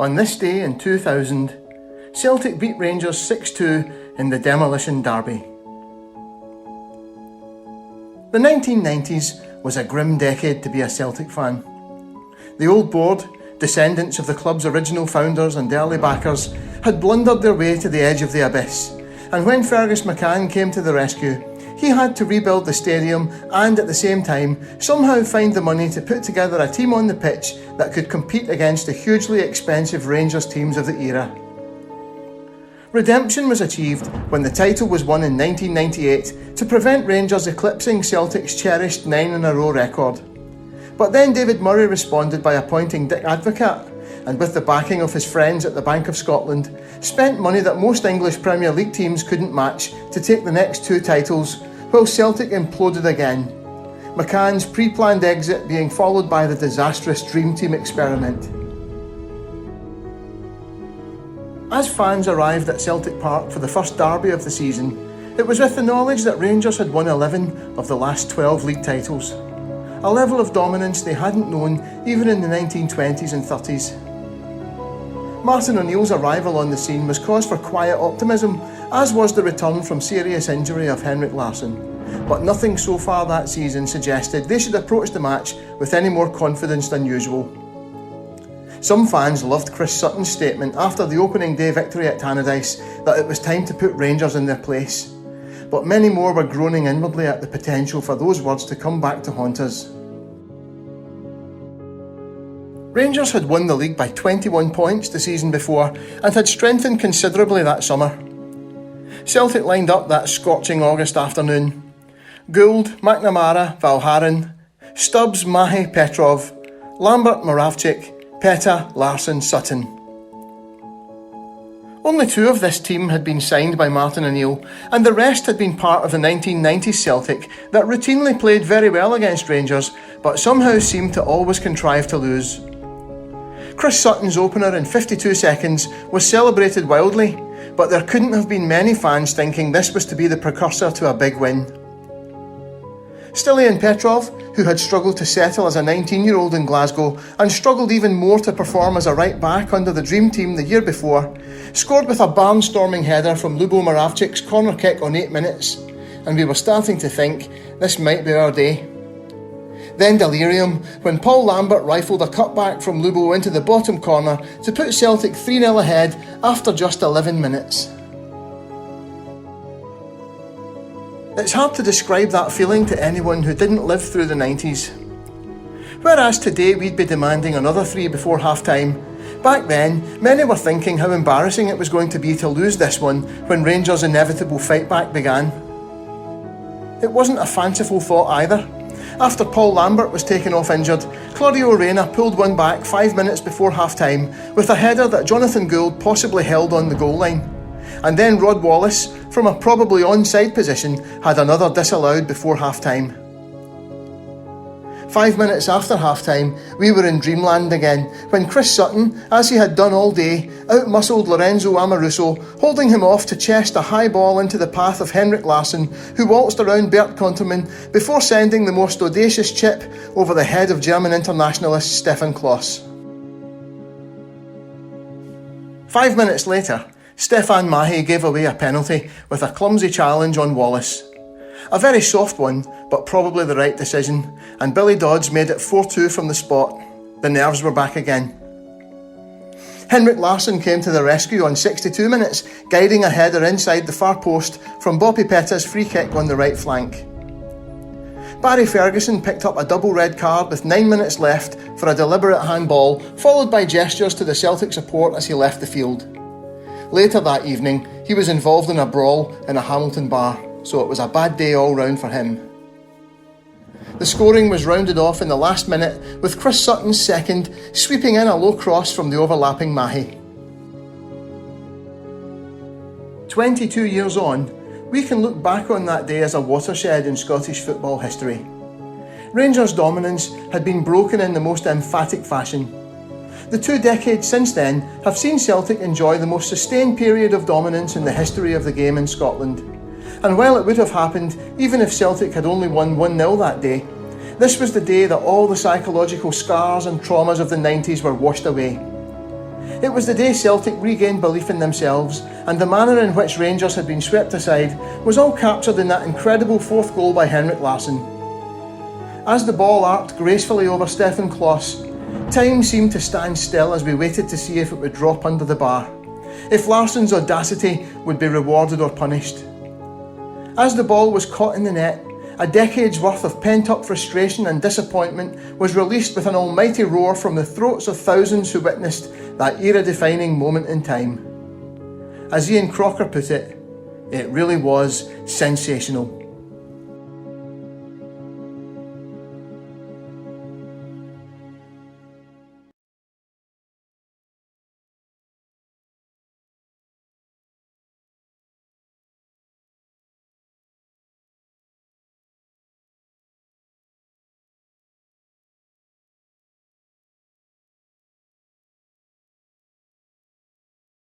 On this day in 2000, Celtic beat Rangers 6-2 in the Demolition Derby. The 1990s was a grim decade to be a Celtic fan. The old board, descendants of the club's original founders and early backers, had blundered their way to the edge of the abyss, and when Fergus McCann came to the rescue, he had to rebuild the stadium and at the same time somehow find the money to put together a team on the pitch that could compete against the hugely expensive Rangers teams of the era. Redemption was achieved when the title was won in 1998 to prevent Rangers eclipsing Celtic's cherished 9-in-a-row record. But then David Murray responded by appointing Dick Advocaat, and with the backing of his friends at the Bank of Scotland, spent money that most English Premier League teams couldn't match to take the next two titles, while Celtic imploded again, McCann's pre-planned exit being followed by the disastrous Dream Team experiment. As fans arrived at Celtic Park for the first derby of the season, it was with the knowledge that Rangers had won 11 of the last 12 league titles, a level of dominance they hadn't known even in the 1920s and 30s. Martin O'Neill's arrival on the scene was cause for quiet optimism, as was the return from serious injury of Henrik Larsson, but nothing so far that season suggested they should approach the match with any more confidence than usual. Some fans loved Chris Sutton's statement after the opening day victory at Tannadice that it was time to put Rangers in their place, but many more were groaning inwardly at the potential for those words to come back to haunt us. Rangers had won the league by 21 points the season before and had strengthened considerably that summer. Celtic lined up that scorching August afternoon. Gould, McNamara, Valharin, Stubbs, Mahe, Petrov, Lambert, Moravcik, Peta, Larsson, Sutton. Only two of this team had been signed by Martin O'Neill, and the rest had been part of the 1990s Celtic that routinely played very well against Rangers, but somehow seemed to always contrive to lose. Chris Sutton's opener in 52 seconds was celebrated wildly, but there couldn't have been many fans thinking this was to be the precursor to a big win. Stiliyan Petrov, who had struggled to settle as a 19-year-old in Glasgow and struggled even more to perform as a right-back under the Dream Team the year before, scored with a barnstorming header from Lubo Moravcik's corner kick on 8 minutes, and we were starting to think this might be our day. Then delirium when Paul Lambert rifled a cutback from Lubo into the bottom corner to put Celtic 3-0 ahead after just 11 minutes. It's hard to describe that feeling to anyone who didn't live through the 90s. Whereas today we'd be demanding another 3 before half-time, back then many were thinking how embarrassing it was going to be to lose this one when Rangers' inevitable fight back began. It wasn't a fanciful thought either. After Paul Lambert was taken off injured, Claudio Reyna pulled one back 5 minutes before half-time with a header that Jonathan Gould possibly held on the goal line. And then Rod Wallace, from a probably onside position, had another disallowed before half-time. 5 minutes after half-time, we were in dreamland again, when Chris Sutton, as he had done all day, outmuscled Lorenzo Amoruso, holding him off to chest a high ball into the path of Henrik Larsson, who waltzed around Bert Konterman before sending the most audacious chip over the head of German internationalist Stefan Klos. 5 minutes later, Stefan Mahe gave away a penalty with a clumsy challenge on Wallace. A very soft one, but probably the right decision, and Billy Dodds made it 4-2 from the spot. The nerves were back again. Henrik Larsson came to the rescue on 62 minutes, guiding a header inside the far post from Bobby Peta's free kick on the right flank. Barry Ferguson picked up a double red card with 9 minutes left for a deliberate handball, followed by gestures to the Celtic support as he left the field. Later that evening, he was involved in a brawl in a Hamilton bar, so it was a bad day all round for him. The scoring was rounded off in the last minute with Chris Sutton's second sweeping in a low cross from the overlapping Mahe. 22 years on, we can look back on that day as a watershed in Scottish football history. Rangers' dominance had been broken in the most emphatic fashion. The 2 decades since then have seen Celtic enjoy the most sustained period of dominance in the history of the game in Scotland. And while it would have happened even if Celtic had only won 1-0 that day, this was the day that all the psychological scars and traumas of the 90s were washed away. It was the day Celtic regained belief in themselves, and the manner in which Rangers had been swept aside was all captured in that incredible fourth goal by Henrik Larsson. As the ball arced gracefully over Stefan Klos, time seemed to stand still as we waited to see if it would drop under the bar, if Larsson's audacity would be rewarded or punished. As the ball was caught in the net, a decade's worth of pent-up frustration and disappointment was released with an almighty roar from the throats of thousands who witnessed that era-defining moment in time. As Ian Crocker put it really was sensational.